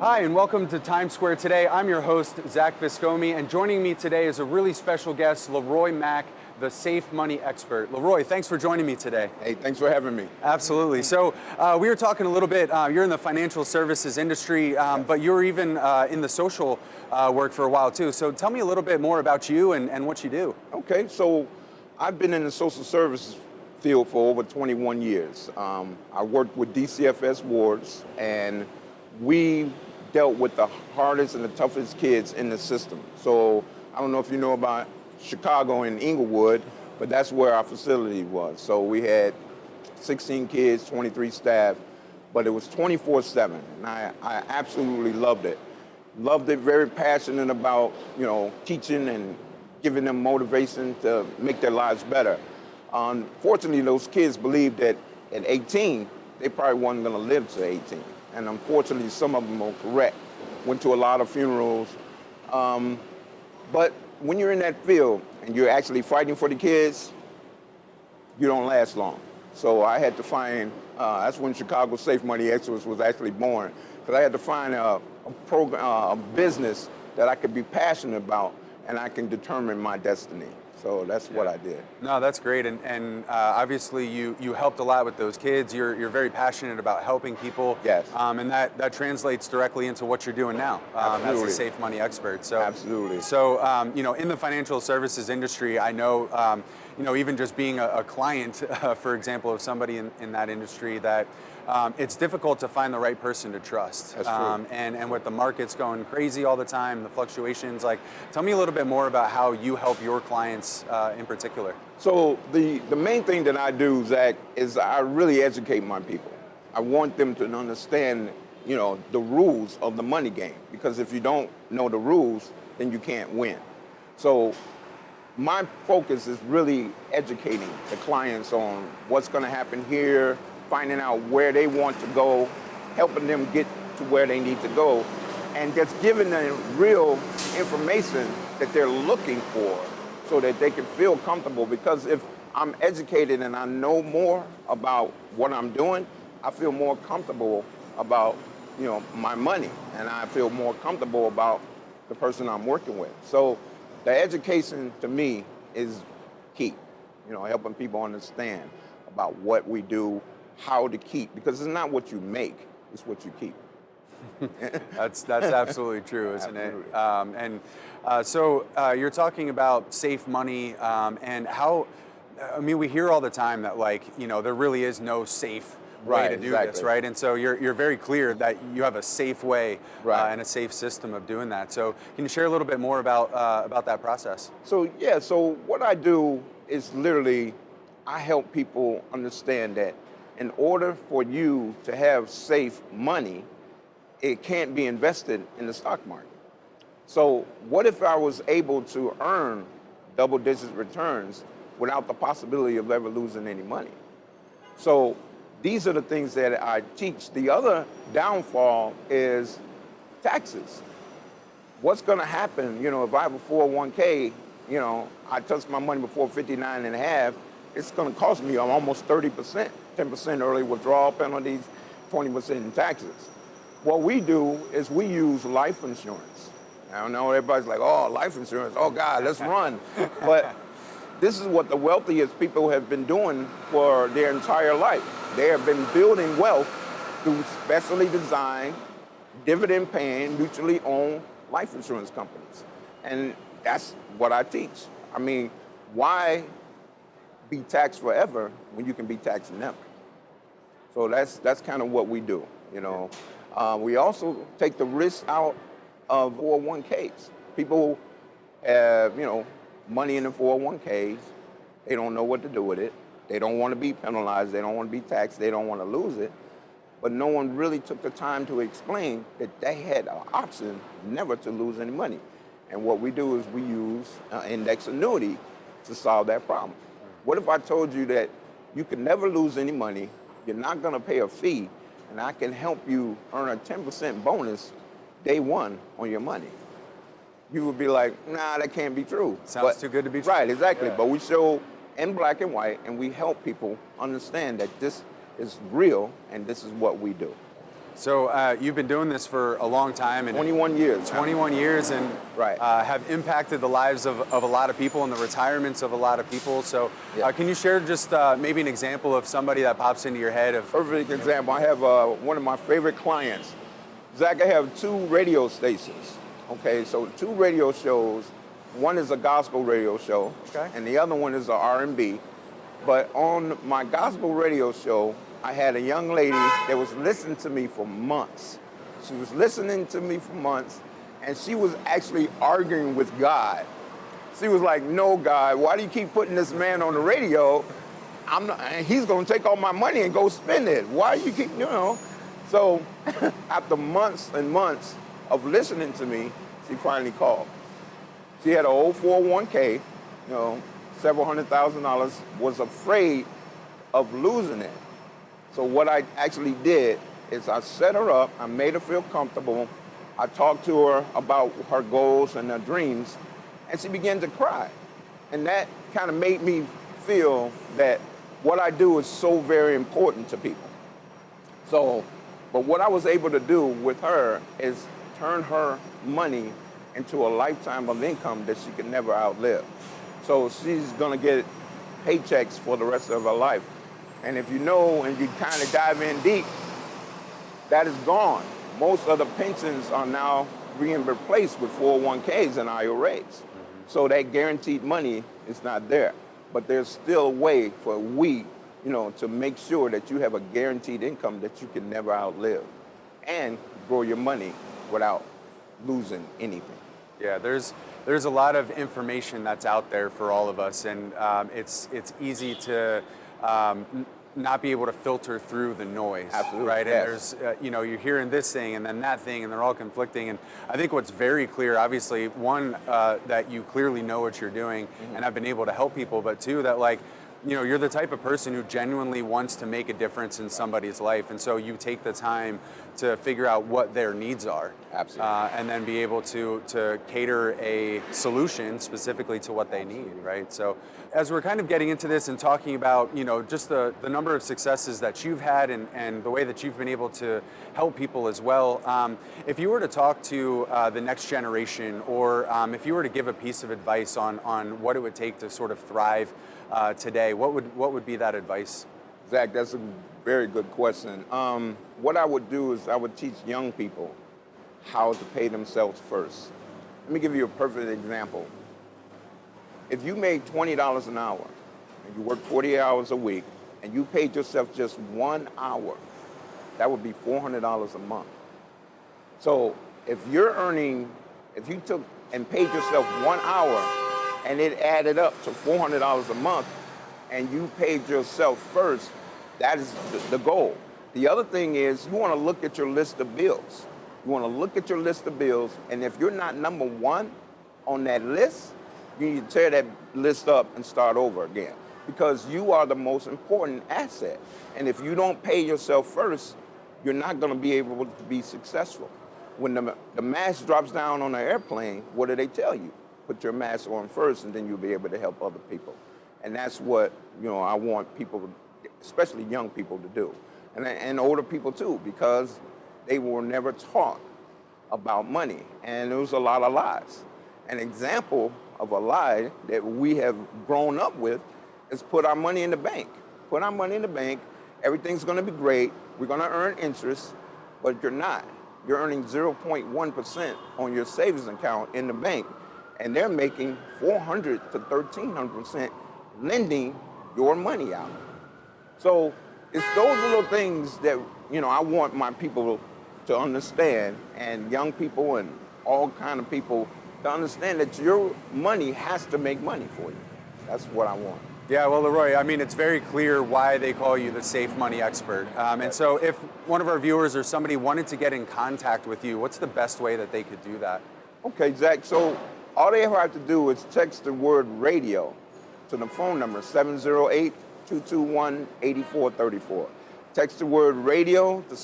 Hi, and welcome to Times Square Today. I'm your host, Zach Viscomi, and joining me today is a really special guest, Leroy Mack, the safe money expert. Leroy, thanks for joining me today. Hey, thanks for having me. Absolutely. So we were talking a little bit, you're in the financial services industry, but you're even in the social work for a while too. So tell me a little bit more about you and what you do. Okay, so I've been in the social services field for over 21 years. I worked with DCFS wards, and we dealt with the hardest and the toughest kids in the system. So I don't know if you know about Chicago and Inglewood, but that's where our facility was. So we had 16 kids, 23 staff, but it was 24/7, and I absolutely loved it. Loved it, very passionate about, teaching and giving them motivation to make their lives better. Unfortunately, those kids believed that at 18, they probably weren't gonna live to 18. And unfortunately, some of them were correct. Went to a lot of funerals. But when you're in that field and you're actually fighting for the kids, you don't last long. So I had to find, that's when Chicago Safe Money Experts was actually born, because I had to find a program, a business that I could be passionate about and I can determine my destiny. So that's what I did. No, that's great, and obviously you helped a lot with those kids. You're very passionate about helping people. Yes. And that translates directly into what you're doing now as a safe money expert. So absolutely. So in the financial services industry, I know even just being a client, for example, of somebody in that industry, that it's difficult to find the right person to trust. That's true. And with the markets going crazy all the time, the fluctuations, tell me a little bit more about how you help your clients in particular. So the main thing that I do, Zach, is I really educate my people. I want them to understand, the rules of the money game, because if you don't know the rules, then you can't win. So my focus is really educating the clients on what's going to happen here, finding out where they want to go, helping them get to where they need to go, and just giving them real information that they're looking for so that they can feel comfortable. Because if I'm educated and I know more about what I'm doing, I feel more comfortable about, my money, and I feel more comfortable about the person I'm working with. So the education to me is key, helping people understand about what we do, how to keep, because it's not what you make, it's what you keep. That's absolutely true, isn't it? So you're talking about safe money and how, we hear all the time that there really is no safe way to do this, right? And so you're very clear that you have a safe way and a safe system of doing that. So can you share a little bit more about that process? So what I do is literally, I help people understand that in order for you to have safe money, it can't be invested in the stock market. So what if I was able to earn double-digit returns without the possibility of ever losing any money? So these are the things that I teach. The other downfall is taxes. What's going to happen, if I have a 401k, I touch my money before 59 and a half, it's going to cost me almost 30%, 10% early withdrawal penalties, 20% in taxes. What we do is we use life insurance. I know everybody's like, oh, life insurance, oh God, let's run. But this is what the wealthiest people have been doing for their entire life. They have been building wealth through specially designed, dividend-paying, mutually owned life insurance companies. And that's what I teach. Why be taxed forever when you can be taxed never? So that's kind of what we do, We also take the risk out of 401ks. People have, money in the 401ks. They don't know what to do with it. They don't want to be penalized. They don't want to be taxed. They don't want to lose it. But no one really took the time to explain that they had an option never to lose any money. And what we do is we use index annuity to solve that problem. What if I told you that you can never lose any money, you're not going to pay a fee, and I can help you earn a 10% bonus day one on your money? You would be like, nah, that can't be true. Sounds too good to be true. Right, exactly. Yeah. But we show in black and white, and we help people understand that this is real and this is what we do. So you've been doing this for a long time, and 21 years. 21 years, and Right. have impacted the lives of a lot of people and the retirements of a lot of people. So Yeah. can you share just maybe an example of somebody that pops into your head of? Perfect example. I have one of my favorite clients. Zach, I have 2 radio stations. Okay, so 2 radio shows. One is a gospel radio show, Okay. and the other one is a R&B. But on my gospel radio show, I had a young lady that was listening to me for months. She was listening to me for months, and she was actually arguing with God. She was like, "No, God, why do you keep putting this man on the radio? I'm not, and he's going to take all my money and go spend it. Why do you keep, you know?" So after months and months of listening to me, she finally called. She had an old 401k, you know, several $100,000, was afraid of losing it. So what I actually did is I set her up, I made her feel comfortable, I talked to her about her goals and her dreams, and she began to cry. And that kind of made me feel that what I do is so very important to people. So, but what I was able to do with her is turn her money into a lifetime of income that she could never outlive. So she's gonna get paychecks for the rest of her life. And if you know and you kind of dive in deep, that is gone. Most of the pensions are now being replaced with 401ks and IRAs. So that guaranteed money is not there. But there's still a way for we, you know, to make sure that you have a guaranteed income that you can never outlive and grow your money without losing anything. Yeah, there's a lot of information that's out there for all of us, and it's easy to not be able to filter through the noise. Absolutely, right? yes. And there's you know, you're hearing this thing and then that thing, and they're all conflicting. And I think what's very clear, obviously, one, that you clearly know what you're doing and have been able to help people, but two, that like, you know, you're the type of person who genuinely wants to make a difference in somebody's life, and so you take the time to figure out what their needs are. Absolutely. And then be able to cater a solution specifically to what they need, right? So as we're kind of getting into this and talking about, you know, just the number of successes that you've had and the way that you've been able to help people as well, if you were to talk to the next generation, or if you were to give a piece of advice on what it would take to sort of thrive today, what would be that advice? Zach, that's a very good question. What I would do is I would teach young people how to pay themselves first. Let me give you a perfect example. If you made $20 an hour and you worked 40 hours a week and you paid yourself just 1 hour, that would be $400 a month. So if you took and paid yourself 1 hour and it added up to $400 a month and you paid yourself first, that is the goal. The other thing is you want to look at your list of bills. You want to look at your list of bills, and if you're not number one on that list, you need to tear that list up and start over again, because you are the most important asset. And if you don't pay yourself first, you're not going to be able to be successful. When the mask drops down on an airplane, what do they tell you? Put your mask on first, and then you'll be able to help other people. And that's what, you know, I want people, especially young people, to do. And older people too, because they were never taught about money. And there was a lot of lies. An example of a lie that we have grown up with is put our money in the bank. Put our money in the bank, everything's gonna be great, we're gonna earn interest, but you're not. You're earning 0.1% on your savings account in the bank, and they're making 400 to 1,300% lending your money out. So it's those little things that, you know, I want my people to understand, and young people and all kind of people to understand that your money has to make money for you. That's what I want. Yeah, well, Leroy, I mean, it's very clear why they call you the safe money expert. And so if one of our viewers or somebody wanted to get in contact with you, what's the best way that they could do that? Okay, Zach, so all they have to do is text the word radio to the phone number 708-221-8434. Text the word radio to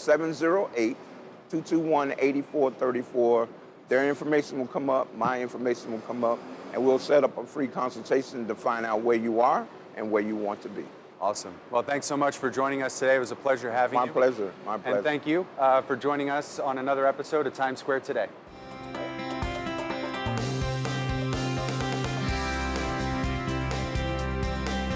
708-221-8434. Their information will come up, my information will come up, and we'll set up a free consultation to find out where you are and where you want to be. Awesome. Well, thanks so much for joining us today. It was a pleasure having My you. pleasure. My pleasure. And thank you for joining us on another episode of Times Square Today.